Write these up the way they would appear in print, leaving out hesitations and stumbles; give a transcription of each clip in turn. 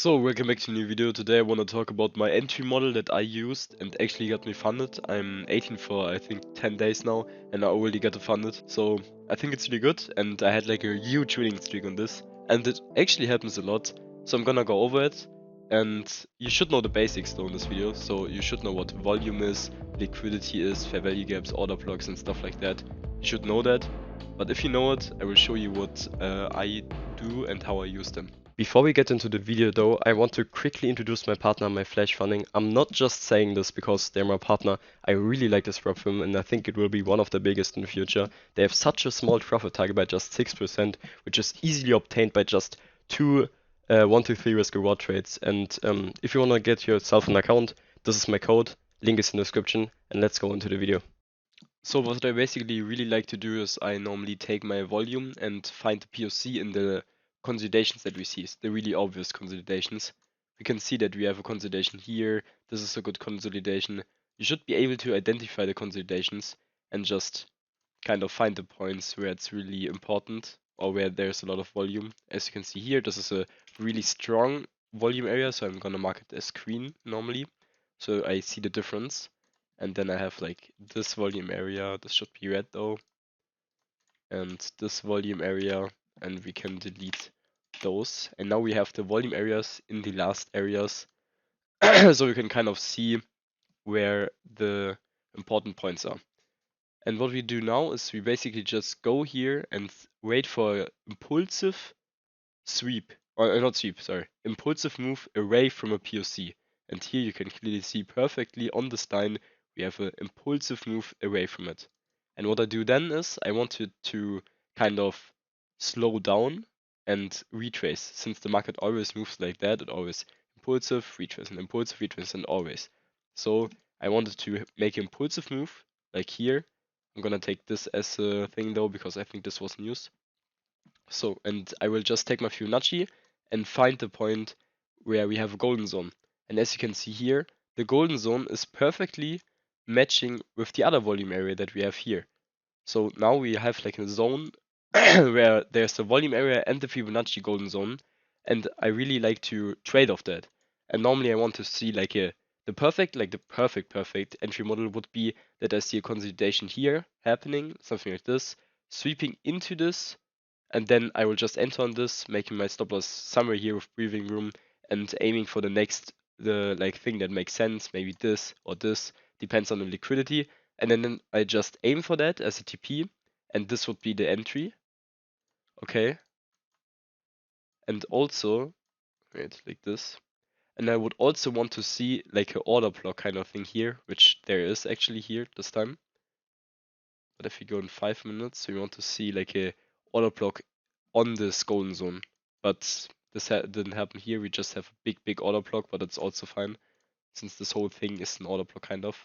So, welcome back to a new video. Today I want to talk about my entry model that I used and actually got me funded. I'm 18 for I think 10 days now and I already got funded. So I think it's really good and I had like a huge winning streak on this and it actually happens a lot. So I'm gonna go over it and you should know the basics though in this video. So you should know what volume is, liquidity is, fair value gaps, order blocks and stuff like that. You should know that. But if you know it, I will show you what I do and how I use them. Before we get into the video though, I want to quickly introduce my partner, my Flash Funding. I'm not just saying this because they're my partner. I really like this prop firm and I think it will be one of the biggest in the future. They have such a small profit target by just 6%, which is easily obtained by just two 1 to 3 risk reward trades. And if you want to get yourself an account, this is my code. Link is in the description and let's go into the video. So what I basically really like to do is I normally take my volume and find the POC in the consolidations that we see, the really obvious consolidations. We can see that we have a consolidation here. This is a good consolidation. You should be able to identify the consolidations and just kind of find the points where it's really important or where there's a lot of volume. As you can see here, this is a really strong volume area, so I'm gonna mark it as green normally. So I see the difference. And then I have like this volume area, this should be red though, and this volume area, and we can delete those. And now we have the volume areas in the last areas, so we can kind of see where the important points are. And what we do now is we basically just go here and wait for impulsive sweep, or not sweep, sorry, impulsive move away from a POC. And here you can clearly see perfectly on this line we have an impulsive move away from it. And what I do then is I wanted to kind of slow down and retrace. Since the market always moves like that, it always impulsive, retrace, and always. So I wanted to make an impulsive move, like here. I'm gonna take this as a thing though, because I think this was news. So, and I will just take my Fibonacci and find the point where we have a golden zone. And as you can see here, the golden zone is perfectly matching with the other volume area that we have here. So now we have like a zone where there's the volume area and the Fibonacci golden zone. And I really like to trade off that. And normally I want to see like the perfect entry model would be that I see a consolidation here happening, something like this, sweeping into this, and then I will just enter on this, making my stop loss somewhere here with breathing room and aiming for the next thing that makes sense, maybe this or this, depends on the liquidity. And then I just aim for that as a TP, and this would be the entry. Okay. And also, wait, like this. And I would also want to see like an order block kind of thing here, which there is actually here this time. But if we go in 5 minutes, we want to see like a order block on this golden zone. But this didn't happen here. We just have a big order block, but it's also fine since this whole thing is an order block kind of.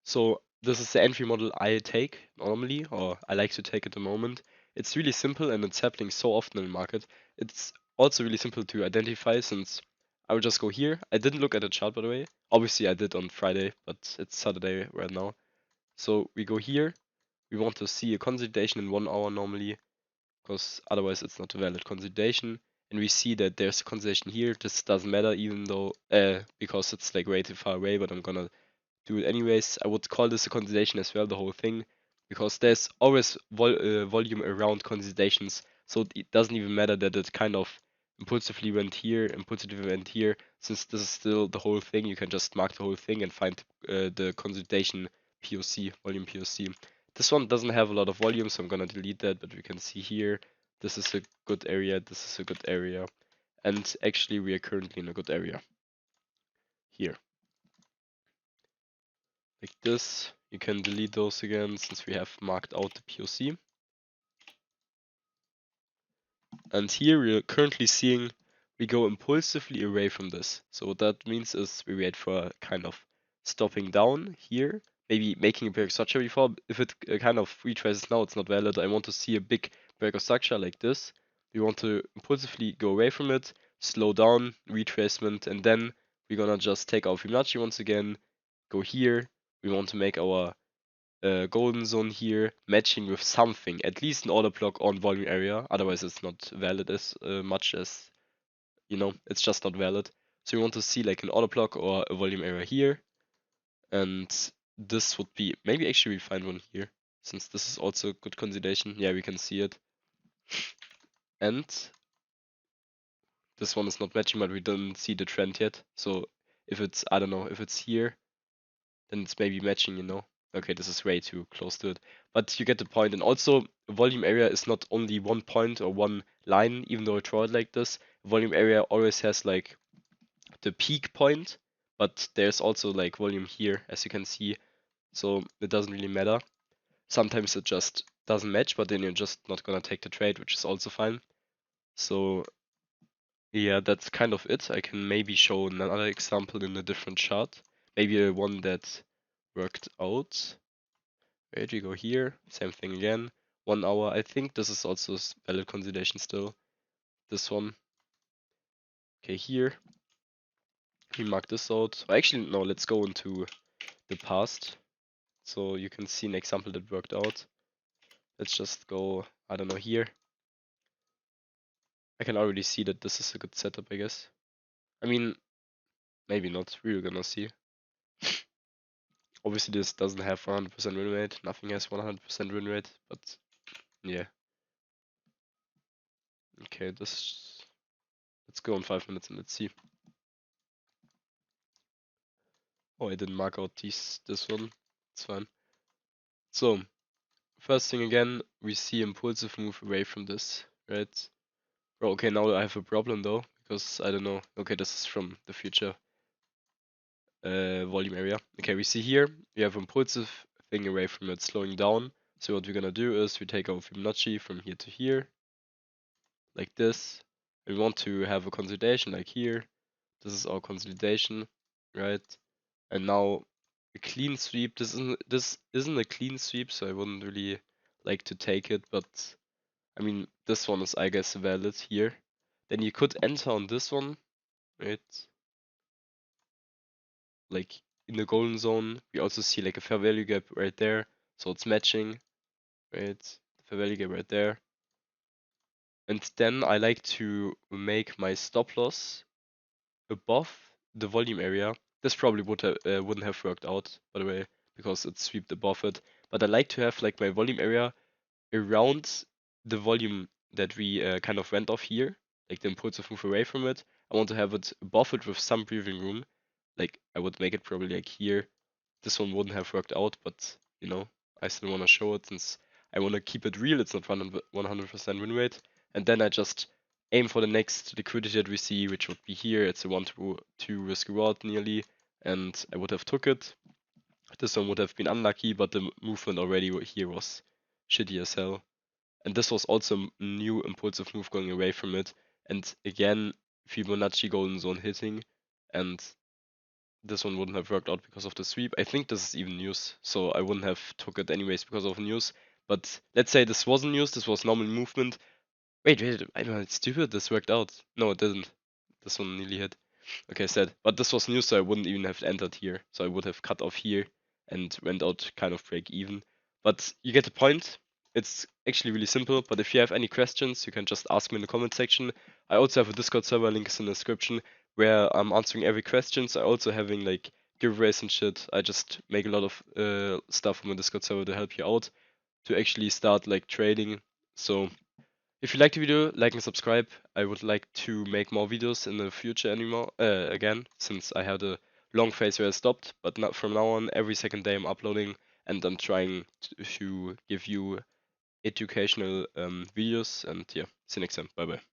So this is the entry model I take normally, or I like to take at the moment. It's really simple and it's happening so often in the market. It's also really simple to identify since I will just go here. I didn't look at the chart, by the way. Obviously I did on Friday, but it's Saturday right now. So we go here. We want to see a consolidation in 1 hour normally, because otherwise it's not a valid consolidation. And we see that there's a consolidation here. This doesn't matter even though, because it's like way too far away, but I'm gonna do it anyways. I would call this a consolidation as well, the whole thing, because there's always volume around consolidations. So it doesn't even matter that it kind of impulsively went here, since this is still the whole thing. You can just mark the whole thing and find the consolidation POC, volume POC. This one doesn't have a lot of volume, so I'm gonna delete that, but we can see here, this is a good area, this is a good area, and actually we are currently in a good area. Here. Like this, you can delete those again since we have marked out the POC. And here we're currently seeing we go impulsively away from this. So what that means is we wait for a kind of stopping down here, maybe making a break of structure before. If it kind of retraces now, it's not valid. I want to see a big break of structure like this. We want to impulsively go away from it, slow down, retracement, and then we're gonna just take our Fibonacci once again, go here. We want to make our golden zone here matching with something, at least an order block on volume area. Otherwise, it's not valid as much as you know, it's just not valid. So you want to see like an order block or a volume area here, and this would be, maybe actually we find one here, since this is also good consolidation. Yeah, we can see it. And this one is not matching, but we don't see the trend yet. So if it's, I don't know, if it's here, then it's maybe matching, you know. Okay, this is way too close to it. But you get the point. And also, volume area is not only one point or one line, even though I draw it like this. Volume area always has like the peak point, but there's also like volume here, as you can see. So it doesn't really matter. Sometimes it just doesn't match, but then you're just not gonna take the trade, which is also fine. So yeah, that's kind of it. I can maybe show another example in a different chart. Maybe one that worked out. Wait, we go here, same thing again. 1 hour. I think this is also valid consolidation still. This one. Okay, here. We mark this out. Actually, no, let's go into the past. So you can see an example that worked out. Let's just go, I don't know, here. I can already see that this is a good setup, I guess. I mean, maybe not. We're gonna see. Obviously, this doesn't have 100% win rate. Nothing has 100% win rate, but yeah. Okay, this. Let's go in 5 minutes and let's see. Oh, I didn't mark out this one. It's fine. So, first thing again, we see impulsive move away from this, right? Oh, okay, now I have a problem though, because I don't know. Okay, this is from the future volume area. Okay, we see here, we have impulsive thing away from it slowing down. So what we're gonna do is we take our Fibonacci from here to here, like this. We want to have a consolidation like here. This is our consolidation, right? And now a clean sweep. This isn't a clean sweep, so I wouldn't really like to take it, but I mean this one is I guess valid here. Then you could enter on this one, right? Like in the golden zone, we also see like a fair value gap right there, so it's matching, right? The fair value gap right there. And then I like to make my stop loss above the volume area. This probably wouldn't have worked out, by the way, because it's swept above it. But I like to have like my volume area around the volume that we kind of went off here, like the impulsive move away from it. I want to have it above it with some breathing room. Like I would make it probably like here. This one wouldn't have worked out, but you know, I still want to show it since I want to keep it real. It's not 100% win rate. And then I just aim for the next liquidity that we see, which would be here. It's a 1-2 risk reward nearly, and I would have took it. This one would have been unlucky, but the movement already here was shitty as hell. And this was also a new impulsive move going away from it. And again, Fibonacci golden zone hitting, and this one wouldn't have worked out because of the sweep. I think this is even news, so I wouldn't have took it anyways because of news. But let's say this wasn't news, this was normal movement. Wait, I'm stupid, this worked out. No, it didn't. This one nearly hit. Okay, sad. But this was news, so I wouldn't even have entered here. So I would have cut off here and went out kind of break even. But you get the point. It's actually really simple, but if you have any questions, you can just ask me in the comment section. I also have a Discord server, link is in the description, where I'm answering every question. So I also having like giveaways and shit. I just make a lot of stuff on my Discord server to help you out to actually start like trading. So if you liked the video, like and subscribe. I would like to make more videos in the future anymore again, since I had a long phase where I stopped, but not from now on, every second day I'm uploading and I'm trying to give you educational videos, and yeah, see you next time. Bye bye.